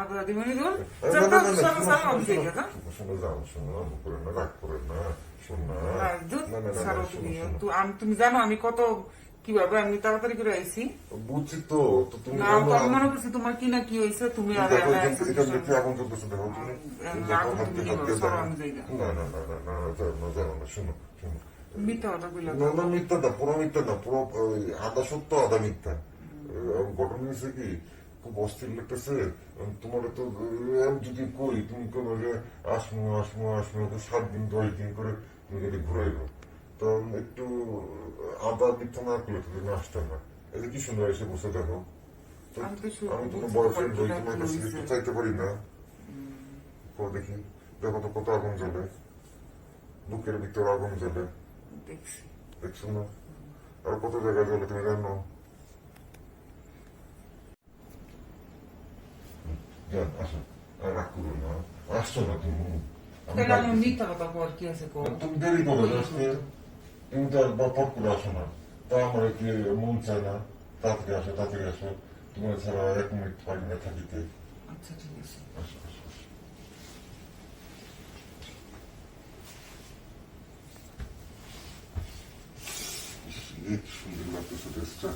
আদা দিবনি দূর না, না, না, না, চলো শোনো, সারা শোনো, দিকে না শোনো, যাও, শোনো, রাগ করেন না, রাগ করেন না, শোন না। দুধ না, না, না, সারা না, শোনো, তুমি শোনো। তুমি জানো আমি কত কিভাবে আমি তাড়াতাড়ি করে আইছি বুঝছি তো, তো তুমি না জানো, তো আমি মনে করছি তোমার কি না কি হয়েছে তুমি আর দেখো, এখানে এখান দেখতে আগুন চলতেছে, দেখো তুমি। দেখো, আগুন হাত তুমি দিয়ে, হাত দিয়ে সরো দেখো। আমি যাই না না, না, না, না, না, না, যাও না, যাও না, শোনো, শোনো। মিথ্যা কথা কইলা না, না, মিথ্যা না, পুরো মিথ্যা না, পুরো আধা সত্য, আধা মিথ্যা। ঘটনা হয়েছে কি, খুব অস্থির লাগতেছে। তোমার তো আমি যদি কই, তুমি কোনো যে আসমু আসমু আসমু 7 দিন 10 দিন করে তুমি যদি ঘুরাইবো, তো একটু আধা মিথ্যা না করলে তো তুমি আসতে না। এই যে কি সুন্দর এসে বসে দেখো। তো আমি তো আমি তোমার বুঝতে বয়ফ্রেন্ড পারি হই, কি না তোমার কি কাছে হয়েছে একটু চাইতে পারি না? দেখি, দেখো তো কত আগুন জ্বলে, বুকের ভিতর আগুন জ্বলে, দেখছি দেখছো না? আর কত জায়গায় জ্বলে তুমি জানো? যান, আসো, আর রাগ করো না, আসছো না তুমি। আমি তাহলে আমার ডাকতেছি। মিথ্যা কথা কর কি আছে কর তুমি দেরি করো না আসতে, তুমি তো আর পট করে আসো না। তা আমার কি মন চায় না, তাড়াতাড়ি আসো, তাড়াতাড়ি আসো, তোমার ছাড়া 1 মিনিট পারি না থাকিতে। আচ্ছা ঠিক আছে আসো, আসো, আসো। ইস, কি সুন্দর লাগতেছে ড্রেসটা।